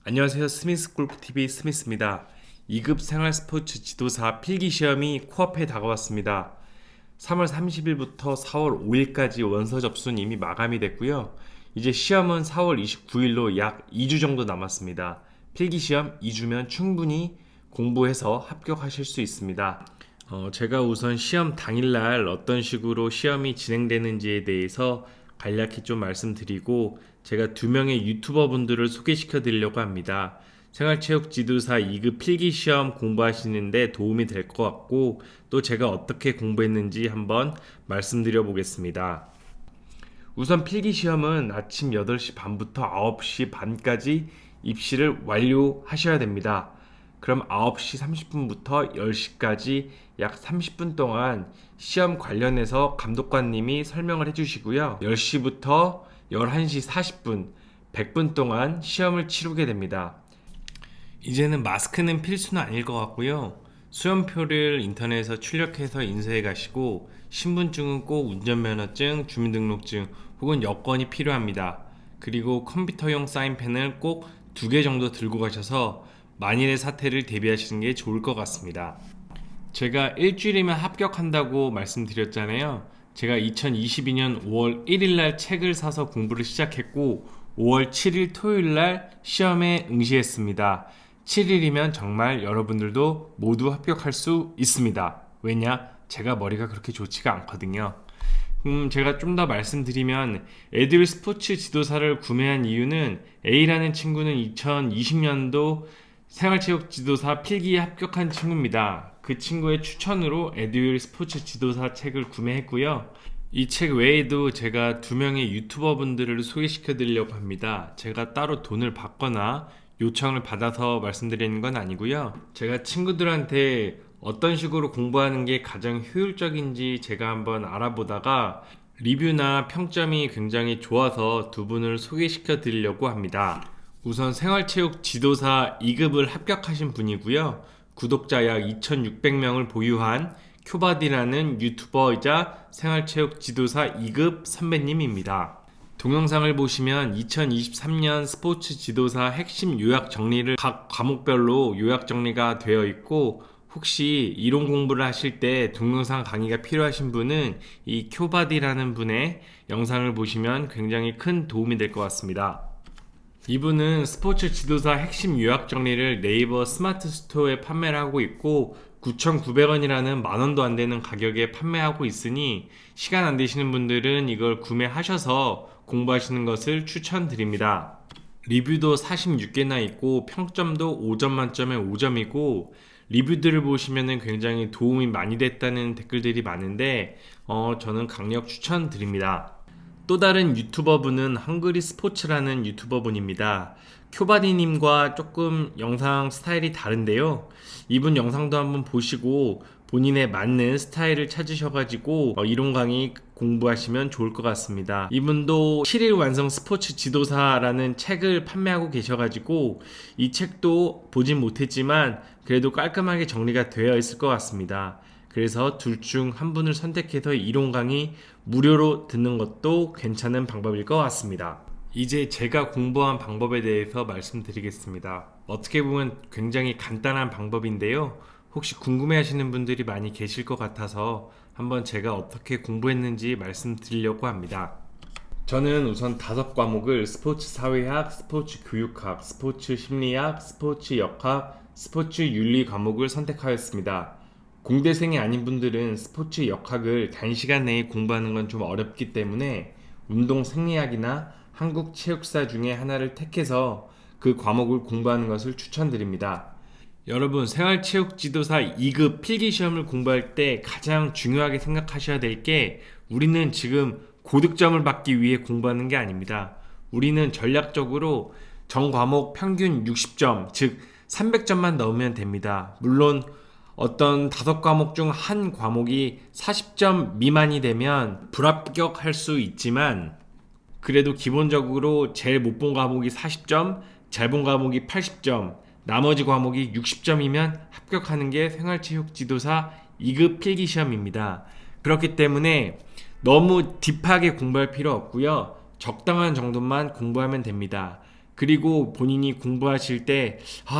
안녕하세요. 스미스골프TV 스미스입니다. 2급 생활스포츠 지도사 필기시험이 코앞에 다가왔습니다. 3월 30일부터 4월 5일까지 원서 접수는 이미 마감이 됐고요. 이제 시험은 4월 29일로 약 2주 정도 남았습니다. 필기시험 2주면 충분히 공부해서 합격하실 수 있습니다. 제가 우선 시험 당일날 어떤 식으로 시험이 진행되는지에 대해서 간략히 좀 말씀드리고 제가 두 명의 유튜버 분들을 소개시켜 드리려고 합니다. 생활체육 지도사 2급 필기시험 공부하시는데 도움이 될 것 같고 또 제가 어떻게 공부했는지 한번 말씀드려 보겠습니다. 우선 필기시험은 아침 8시 반부터 9시 반까지 입시를 완료하셔야 됩니다. 그럼 9시 30분부터 10시까지 약 30분 동안 시험 관련해서 감독관님이 설명을 해주시고요. 10시부터 11시 40분, 100분 동안 시험을 치르게 됩니다. 이제는 마스크는 필수는 아닐 것 같고요. 수험표를 인터넷에서 출력해서 인쇄해 가시고 신분증은 꼭 운전면허증, 주민등록증 혹은 여권이 필요합니다. 그리고 컴퓨터용 사인펜을 꼭 2개 정도 들고 가셔서 만일의 사태를 대비하시는 게 좋을 것 같습니다. 제가 일주일이면 합격한다고 말씀드렸잖아요. 제가 2022년 5월 1일 날 책을 사서 공부를 시작했고 5월 7일 토요일 날 시험에 응시했습니다. 7일이면 정말 여러분들도 모두 합격할 수 있습니다. 왜냐? 제가 머리가 그렇게 좋지가 않거든요. 제가 좀 더 말씀드리면 에듀윌 스포츠 지도사를 구매한 이유는 A라는 친구는 2020년도 생활체육 지도사 필기에 합격한 친구입니다. 그 친구의 추천으로 에듀윌 스포츠 지도사 책을 구매했고요. 이 책 외에도 제가 두 명의 유튜버 분들을 소개시켜 드리려고 합니다. 제가 따로 돈을 받거나 요청을 받아서 말씀드리는 건 아니고요. 제가 친구들한테 어떤 식으로 공부하는 게 가장 효율적인지 제가 한번 알아보다가 리뷰나 평점이 굉장히 좋아서 두 분을 소개시켜 드리려고 합니다. 우선 생활체육 지도사 2급을 합격하신 분이고요. 구독자 약 2600명을 보유한 큐바디라는 유튜버이자 생활체육 지도사 2급 선배님입니다. 동영상을 보시면 2023년 스포츠 지도사 핵심 요약 정리를 각 과목별로 요약 정리가 되어 있고 혹시 이론 공부를 하실 때 동영상 강의가 필요하신 분은 이 큐바디라는 분의 영상을 보시면 굉장히 큰 도움이 될 것 같습니다. 이분은 스포츠 지도사 핵심 요약 정리를 네이버 스마트 스토어에 판매를 하고 있고 9,900원이라는 만원도 안 되는 가격에 판매하고 있으니 시간 안 되시는 분들은 이걸 구매하셔서 공부하시는 것을 추천드립니다. 리뷰도 46개나 있고 평점도 5점 만점에 5점이고 리뷰들을 보시면 굉장히 도움이 많이 됐다는 댓글들이 많은데 저는 강력 추천드립니다. 또 다른 유튜버분은 헝그리 스포츠라는 유튜버분입니다. 큐바디님과 조금 영상 스타일이 다른데요. 이분 영상도 한번 보시고 본인에 맞는 스타일을 찾으셔가지고 이론 강의 공부하시면 좋을 것 같습니다. 이분도 7일 완성 스포츠 지도사라는 책을 판매하고 계셔가지고 이 책도 보진 못했지만 그래도 깔끔하게 정리가 되어 있을 것 같습니다. 그래서 둘 중 한 분을 선택해서 이론 강의 무료로 듣는 것도 괜찮은 방법일 것 같습니다. 이제 제가 공부한 방법에 대해서 말씀드리겠습니다. 어떻게 보면 굉장히 간단한 방법인데요. 혹시 궁금해 하시는 분들이 많이 계실 것 같아서 한번 제가 어떻게 공부했는지 말씀드리려고 합니다. 저는 우선 5과목을 스포츠 사회학, 스포츠 교육학, 스포츠 심리학, 스포츠 역학, 스포츠 윤리 과목을 선택하였습니다. 공대생이 아닌 분들은 스포츠 역학을 단시간 내에 공부하는 건 좀 어렵기 때문에 운동 생리학이나 한국 체육사 중에 하나를 택해서 그 과목을 공부하는 것을 추천드립니다. 여러분, 생활체육 지도사 2급 필기시험을 공부할 때 가장 중요하게 생각하셔야 될 게 우리는 지금 고득점을 받기 위해 공부하는 게 아닙니다. 우리는 전략적으로 전 과목 평균 60점, 즉 300점만 넣으면 됩니다. 물론 어떤 5과목 중 한 과목이 40점 미만이 되면 불합격할 수 있지만 그래도 기본적으로 제일 못 본 과목이 40점, 잘 본 과목이 80점, 나머지 과목이 60점이면 합격하는 게 생활체육 지도사 2급 필기시험입니다. 그렇기 때문에 너무 딥하게 공부할 필요 없고요. 적당한 정도만 공부하면 됩니다. 그리고 본인이 공부하실 때,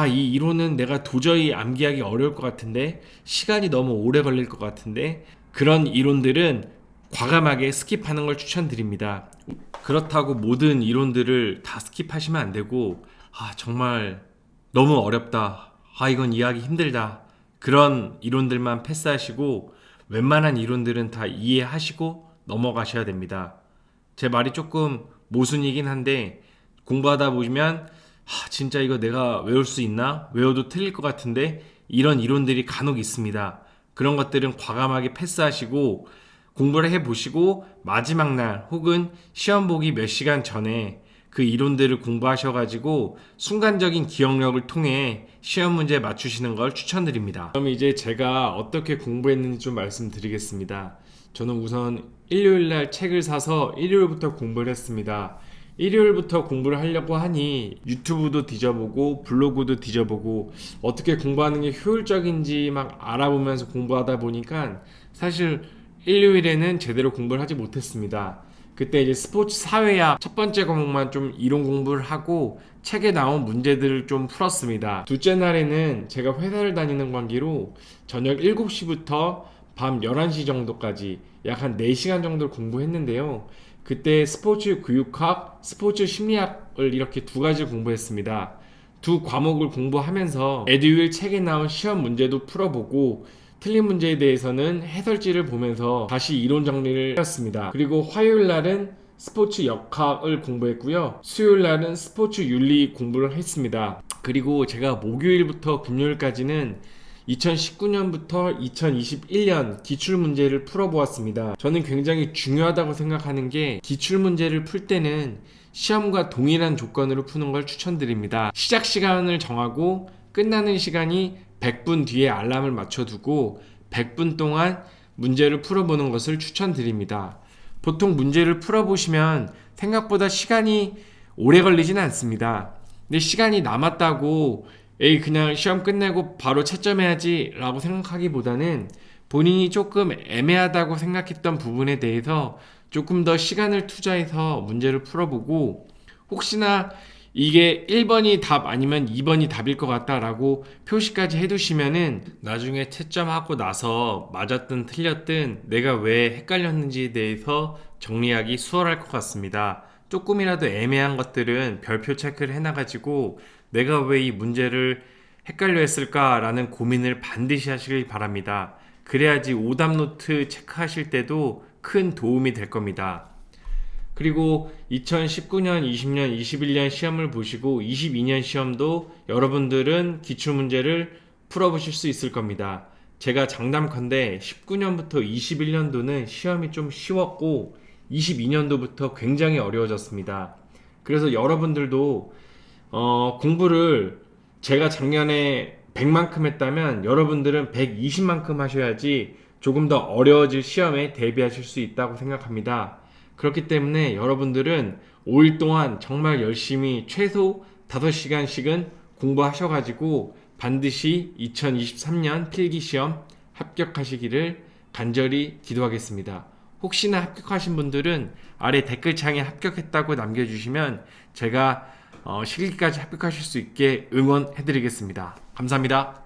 이 이론은 내가 도저히 암기하기 어려울 것 같은데, 시간이 너무 오래 걸릴 것 같은데, 그런 이론들은 과감하게 스킵하는 걸 추천드립니다. 그렇다고 모든 이론들을 다 스킵하시면 안 되고, 정말 너무 어렵다. 이건 이해하기 힘들다. 그런 이론들만 패스하시고, 웬만한 이론들은 다 이해하시고 넘어가셔야 됩니다. 제 말이 조금 모순이긴 한데, 공부하다 보면 진짜 이거 내가 외울 수 있나? 외워도 틀릴 것 같은데 이런 이론들이 간혹 있습니다. 그런 것들은 과감하게 패스하시고 공부를 해보시고 마지막 날 혹은 시험 보기 몇 시간 전에 그 이론들을 공부하셔가지고 순간적인 기억력을 통해 시험 문제 맞추시는 걸 추천드립니다. 그럼 이제 제가 어떻게 공부했는지 좀 말씀드리겠습니다. 저는 우선 일요일날 책을 사서 일요일부터 공부를 했습니다. 일요일부터 공부를 하려고 하니 유튜브도 뒤져보고 블로그도 뒤져보고 어떻게 공부하는 게 효율적인지 막 알아보면서 공부하다 보니까 사실 일요일에는 제대로 공부를 하지 못했습니다. 그때 이제 스포츠 사회학 첫 번째 과목만 좀 이론 공부를 하고 책에 나온 문제들을 좀 풀었습니다. 둘째 날에는 제가 회사를 다니는 관계로 저녁 7시부터 밤 11시 정도까지 약 한 4시간 정도를 공부했는데요. 그때 스포츠 교육학, 스포츠 심리학을 이렇게 두 가지 공부했습니다. 두 과목을 공부하면서 에듀윌 책에 나온 시험 문제도 풀어보고 틀린 문제에 대해서는 해설지를 보면서 다시 이론 정리를 했습니다. 그리고 화요일 날은 스포츠 역학을 공부했고요. 수요일 날은 스포츠 윤리 공부를 했습니다. 그리고 제가 목요일부터 금요일까지는 2019년부터 2021년 기출문제를 풀어보았습니다. 저는 굉장히 중요하다고 생각하는 게 기출문제를 풀 때는 시험과 동일한 조건으로 푸는 걸 추천드립니다. 시작 시간을 정하고 끝나는 시간이 100분 뒤에 알람을 맞춰두고 100분 동안 문제를 풀어보는 것을 추천드립니다. 보통 문제를 풀어보시면 생각보다 시간이 오래 걸리진 않습니다. 근데 시간이 남았다고 그냥 시험 끝내고 바로 채점해야지 라고 생각하기보다는 본인이 조금 애매하다고 생각했던 부분에 대해서 조금 더 시간을 투자해서 문제를 풀어보고 혹시나 이게 1번이 답 아니면 2번이 답일 것 같다라고 표시까지 해두시면은 나중에 채점하고 나서 맞았든 틀렸든 내가 왜 헷갈렸는지에 대해서 정리하기 수월할 것 같습니다. 조금이라도 애매한 것들은 별표 체크를 해놔가지고 내가 왜 이 문제를 헷갈려 했을까라는 고민을 반드시 하시길 바랍니다. 그래야지 오답노트 체크하실 때도 큰 도움이 될 겁니다. 그리고 2019년, 20년, 21년 시험을 보시고 22년 시험도 여러분들은 기출문제를 풀어보실 수 있을 겁니다. 제가 장담컨대 19년부터 21년도는 시험이 좀 쉬웠고 22년도부터 굉장히 어려워졌습니다. 그래서 여러분들도 공부를 제가 작년에 100만큼 했다면 여러분들은 120만큼 하셔야지 조금 더 어려워질 시험에 대비하실 수 있다고 생각합니다. 그렇기 때문에 여러분들은 5일 동안 정말 열심히 최소 5시간씩은 공부하셔가지고 반드시 2023년 필기시험 합격하시기를 간절히 기도하겠습니다. 혹시나 합격하신 분들은 아래 댓글창에 합격했다고 남겨주시면 제가 실기까지 합격하실 수 있게 응원해드리겠습니다. 감사합니다.